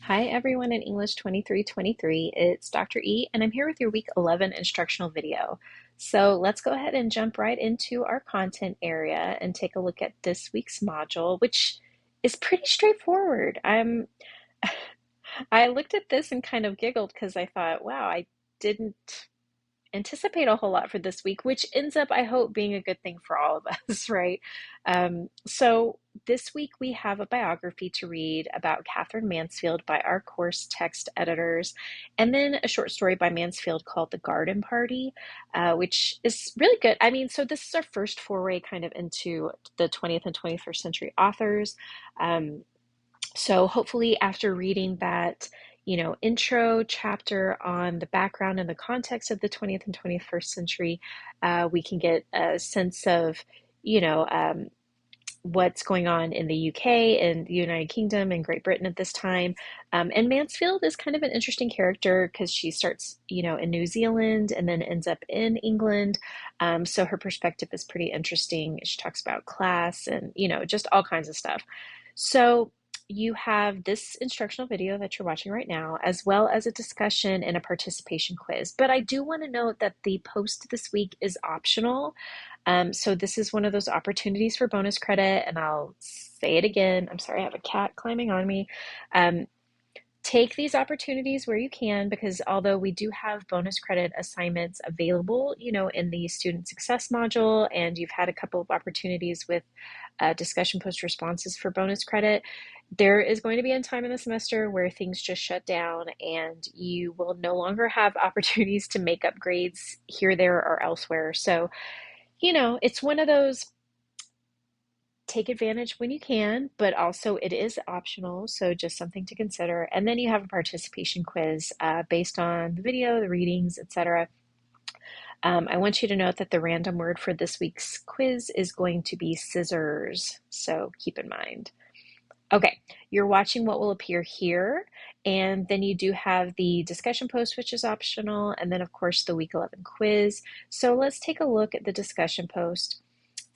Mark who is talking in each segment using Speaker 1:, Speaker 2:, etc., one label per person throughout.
Speaker 1: Hi everyone in English 2323. It's Dr. E and I'm here with your week 11 instructional video. So let's go ahead and jump right into our content area and take a look at this week's module, which is pretty straightforward. I looked at this and kind of giggled because I thought, wow, I didn't anticipate a whole lot for this week, which ends up, I hope, being a good thing for all of us, right? So this week we have a biography to read about Catherine Mansfield by our course text editors, and then a short story by Mansfield called The Garden Party, which is really good. I mean, so this is our first foray kind of into the 20th and 21st century authors. Um, so hopefully after reading that, intro chapter on the background and the context of the 20th and 21st century, we can get a sense of, you know, um, what's going on in the UK and the United Kingdom and Great Britain at this time. And Mansfield is kind of an interesting character because she starts, in New Zealand and then ends up in England. So her perspective is pretty interesting. She talks about class and, just all kinds of stuff. So you have this instructional video that you're watching right now, as well as a discussion and a participation quiz. But I do want to note that the post this week is optional. So this is one of those opportunities for bonus credit, and I'll say it again. I'm sorry, I have a cat climbing on me. Um, Take these opportunities where you can, because although we do have bonus credit assignments available, in the student success module, and you've had a couple of opportunities with discussion post responses for bonus credit, there is going to be a time in the semester where things just shut down and you will no longer have opportunities to make up grades here, there, or elsewhere. So, it's one of those take advantage when you can, but also it is optional, so just something to consider. And then you have a participation quiz based on the video, the readings, etc. I want you to note that the random word for this week's quiz is going to be scissors, so keep in mind. Okay, you're watching what will appear here, and then you do have the discussion post, which is optional, and then of course the week 11 quiz. So let's take a look at the discussion post.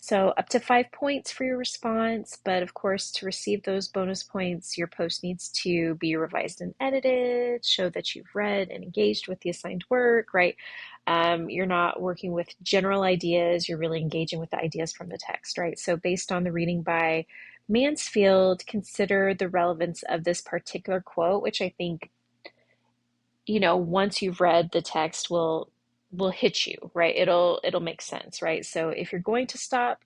Speaker 1: So up to 5 points for your response, but of course to receive those bonus points, your post needs to be revised and edited, show that you've read and engaged with the assigned work, right? You're not working with general ideas, you're really engaging with the ideas from the text, right? So based on the reading by Mansfield, consider the relevance of this particular quote, which I think, once you've read the text will hit you, right? It'll make sense, right? So if you're going to stop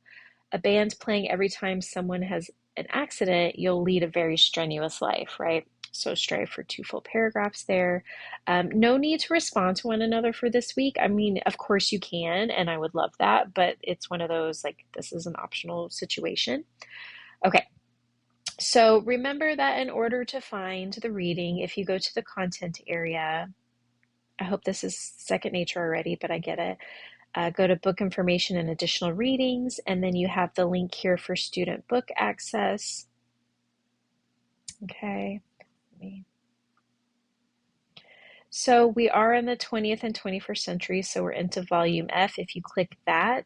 Speaker 1: a band playing every time someone has an accident, you'll lead a very strenuous life, right? So strive for 2 full paragraphs there. No need to respond to one another for this week. I mean, of course you can, and I would love that, but it's one of those, like, this is an optional situation. Okay, so remember that in order to find the reading, if you go to the content area, I hope this is second nature already, but I get it. Go to book information and additional readings, and then you have the link here for student book access. Okay. So we are in the 20th and 21st century, so we're into volume F. If you click that,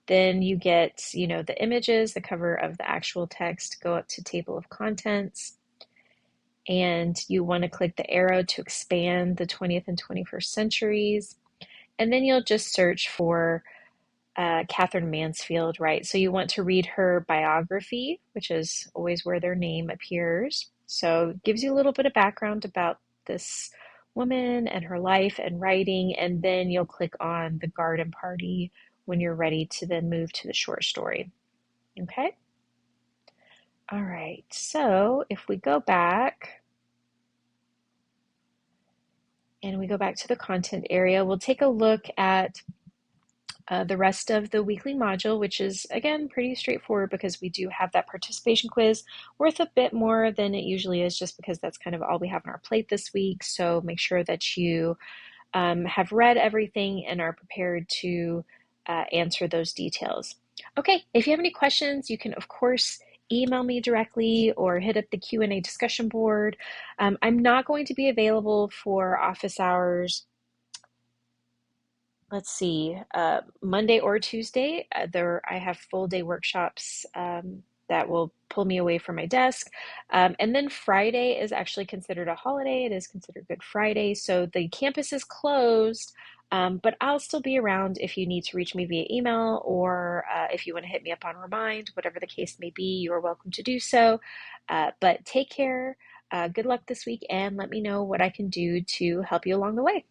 Speaker 1: then you get, the images, the cover of the actual text, go up to table of contents, and you want to click the arrow to expand the 20th and 21st centuries. And then you'll just search for Catherine Mansfield, right? So you want to read her biography, which is always where their name appears. So it gives you a little bit of background about this woman and her life and writing, and then you'll click on the garden party when you're ready to then move to the short story. Okay? All right, so if we go back and we go back to the content area, we'll take a look at the rest of the weekly module, which is, again, pretty straightforward because we do have that participation quiz worth a bit more than it usually is, just because that's kind of all we have on our plate this week. So make sure that you have read everything and are prepared to answer those details. Okay, if you have any questions, you can, of course, email me directly or hit up the Q&A discussion board. I'm not going to be available for office hours, let's see, Monday or Tuesday. I have full day workshops that will pull me away from my desk. And then Friday is actually considered a holiday. It is considered Good Friday. So the campus is closed, but I'll still be around if you need to reach me via email or if you want to hit me up on Remind, whatever the case may be, you are welcome to do so. But take care. Good luck this week and let me know what I can do to help you along the way.